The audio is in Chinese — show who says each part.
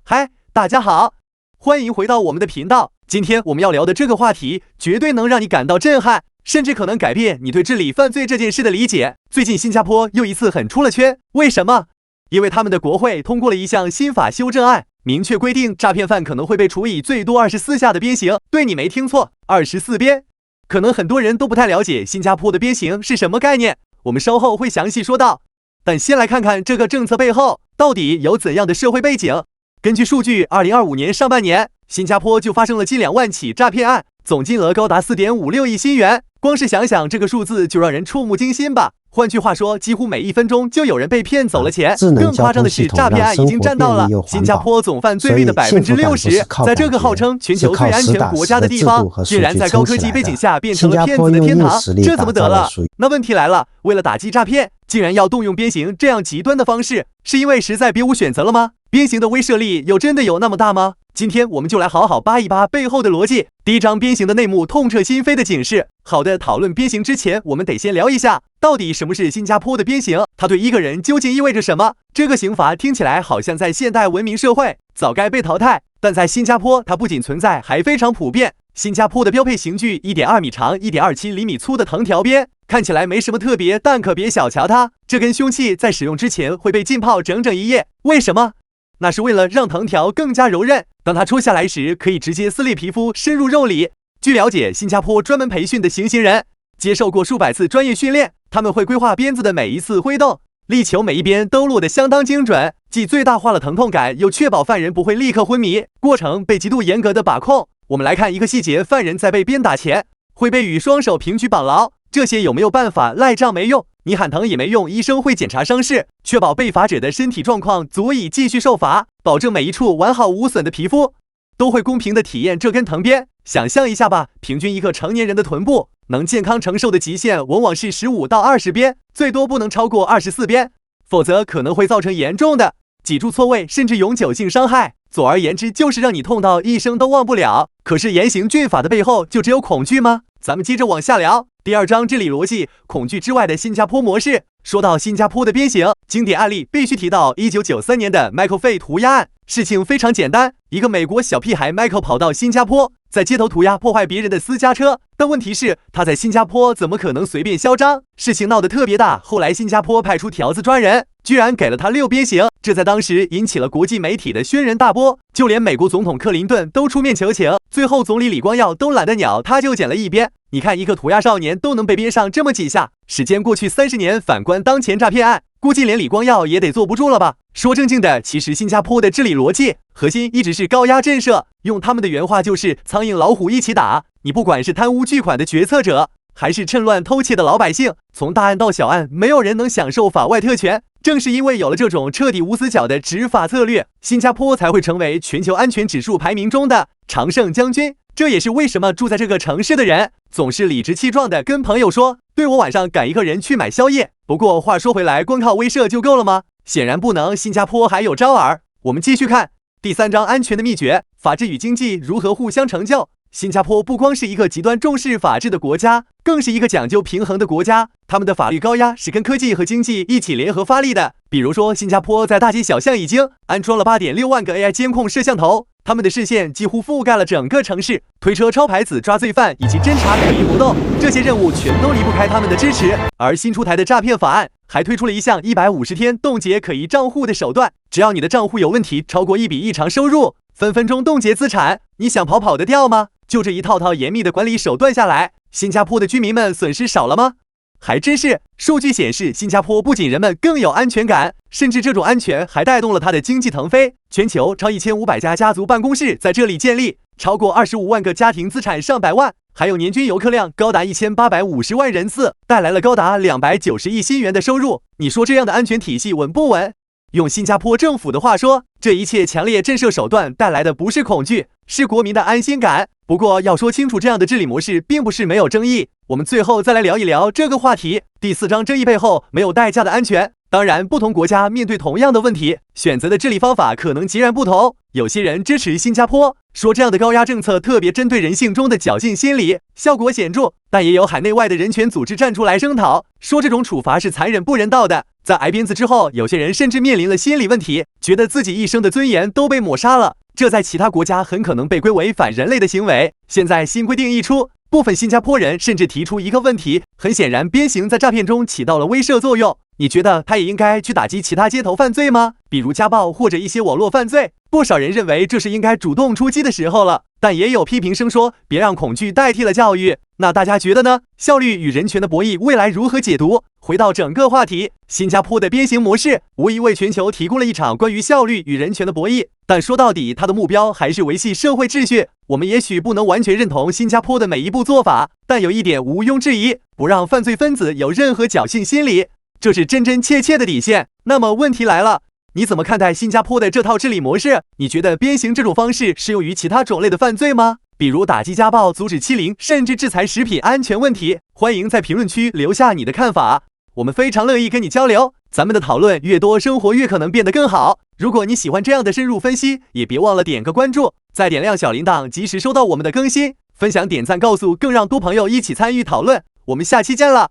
Speaker 1: 嗨，大家好，欢迎回到我们的频道。今天我们要聊的这个话题，绝对能让你感到震撼，甚至可能改变你对治理犯罪这件事的理解。最近新加坡又一次很出了圈，为什么？因为他们的国会通过了一项新法修正案，明确规定诈骗犯可能会被处以最多24下的鞭刑。对，你没听错，24鞭。可能很多人都不太了解新加坡的鞭刑是什么概念，我们稍后会详细说到。但先来看看这个政策背后到底有怎样的社会背景。根据数据，2025年上半年，新加坡就发生了近2万起诈骗案，总金额高达4.56亿新元。光是想想这个数字就让人触目惊心吧。换句话说，几乎每1分钟就有人被骗走了钱。更夸张的是，诈骗案已经占到了新加坡总犯罪率的60%。在这个号称全球最安全国家的地方，竟然在高科技背景下变成了骗子的天堂，这怎么得了？那问题来了，为了打击诈骗，竟然要动用鞭刑这样极端的方式，是因为实在别无选择了吗？鞭刑的威慑力又真的有那么大吗？今天我们就来好好扒一扒背后的逻辑。第一章鞭刑的内幕，痛彻心扉的警示。好的，讨论鞭刑之前，我们得先聊一下，到底什么是新加坡的鞭刑？它对一个人究竟意味着什么？这个刑罚听起来好像在现代文明社会早该被淘汰，但在新加坡，它不仅存在，还非常普遍。新加坡的标配刑具1.2米长、1.27厘米粗的藤条鞭，看起来没什么特别，但可别小瞧它，这根凶器在使用之前会被浸泡整整1夜。为什么？那是为了让藤条更加柔韧，当它戳下来时，可以直接撕裂皮肤，深入肉里。据了解，新加坡专门培训的行刑人接受过数百次专业训练，他们会规划鞭子的每一次挥动，力求每一鞭都落得相当精准，既最大化了疼痛感，又确保犯人不会立刻昏迷，过程被极度严格的把控。我们来看一个细节，犯人在被鞭打前会被与双手平举绑牢，这些有没有办法赖账没用，你喊疼也没用，医生会检查伤势，确保被罚者的身体状况足以继续受罚，保证每一处完好无损的皮肤都会公平的体验这根藤鞭。想象一下吧，平均一个成年人的臀部能健康承受的极限往往是15到20鞭，最多不能超过24鞭，否则可能会造成严重的脊柱错位甚至永久性伤害。总而言之，就是让你痛到一生都忘不了。可是严刑峻法的背后就只有恐惧吗？咱们接着往下聊。第二章治理逻辑，恐惧之外的新加坡模式。说到新加坡的鞭刑，经典案例必须提到1993年的 Michael Fay 涂鸦案。事情非常简单，一个美国小屁孩 Michael 跑到新加坡，在街头涂鸦破坏别人的私家车，但问题是他在新加坡怎么可能随便嚣张？事情闹得特别大，后来新加坡派出条子抓人，居然给了他6鞭刑，这在当时引起了国际媒体的轩然大波，就连美国总统克林顿都出面求情，最后总理李光耀都懒得鸟他，就减了1鞭。你看，一个涂鸦少年都能被鞭上这么几下，时间过去30年，反观当前诈骗案，估计连李光耀也得坐不住了吧？说正经的，其实新加坡的治理逻辑核心一直是高压震慑，用他们的原话就是苍蝇老虎一起打。你不管是贪污巨款的决策者，还是趁乱偷窃的老百姓，从大案到小案，没有人能享受法外特权。正是因为有了这种彻底无死角的执法策略，新加坡才会成为全球安全指数排名中的常胜将军。这也是为什么住在这个城市的人总是理直气壮地跟朋友说，对我晚上赶一个人去买宵夜。不过话说回来，光靠威慑就够了吗？显然不能，新加坡还有招儿。我们继续看第3章安全的秘诀，法治与经济如何互相成就。新加坡不光是一个极端重视法治的国家，更是一个讲究平衡的国家。他们的法律高压是跟科技和经济一起联合发力的。比如说，新加坡在大街小巷已经安装了8.6万个 AI 监控摄像头，他们的视线几乎覆盖了整个城市，推车抄牌子抓罪犯以及侦查可疑活动，这些任务全都离不开他们的支持。而新出台的诈骗法案还推出了一项150天冻结可疑账户的手段，只要你的账户有问题，超过一笔异常收入，分分钟冻结资产。你想跑得掉吗？就这一套严密的管理手段下来，新加坡的居民们损失少了吗？还真是。数据显示，新加坡不仅人们更有安全感，甚至这种安全还带动了它的经济腾飞。全球超1500家家族办公室在这里建立，超过25万个家庭资产上百万，还有年均游客量高达1850万人次，带来了高达290亿新元的收入。你说这样的安全体系稳不稳？用新加坡政府的话说，这一切强烈震慑手段带来的不是恐惧，是国民的安心感。不过要说清楚，这样的治理模式并不是没有争议。我们最后再来聊一聊这个话题。第4章争议背后没有代价的安全。当然，不同国家面对同样的问题，选择的治理方法可能截然不同。有些人支持新加坡，说这样的高压政策特别针对人性中的侥幸心理，效果显著。但也有海内外的人权组织站出来声讨，说这种处罚是残忍不人道的。在挨鞭子之后，有些人甚至面临了心理问题，觉得自己一生的尊严都被抹杀了。这在其他国家很可能被归为反人类的行为。现在新规定一出，部分新加坡人甚至提出一个问题，很显然鞭刑在诈骗中起到了威慑作用。你觉得他也应该去打击其他街头犯罪吗？比如家暴或者一些网络犯罪？不少人认为这是应该主动出击的时候了，但也有批评声说别让恐惧代替了教育。那大家觉得呢？效率与人权的博弈未来如何解读？回到整个话题，新加坡的鞭刑模式无疑为全球提供了一场关于效率与人权的博弈，但说到底，它的目标还是维系社会秩序。我们也许不能完全认同新加坡的每一步做法，但有一点毋庸置疑，不让犯罪分子有任何侥幸心理，这是真真切切的底线。那么问题来了，你怎么看待新加坡的这套治理模式？你觉得鞭刑这种方式适用于其他种类的犯罪吗？比如打击家暴、阻止欺凌，甚至制裁食品安全问题？欢迎在评论区留下你的看法，我们非常乐意跟你交流。咱们的讨论越多，生活越可能变得更好。如果你喜欢这样的深入分析，也别忘了点个关注，再点亮小铃铛，及时收到我们的更新。分享点赞告诉更让多朋友一起参与讨论。我们下期见了。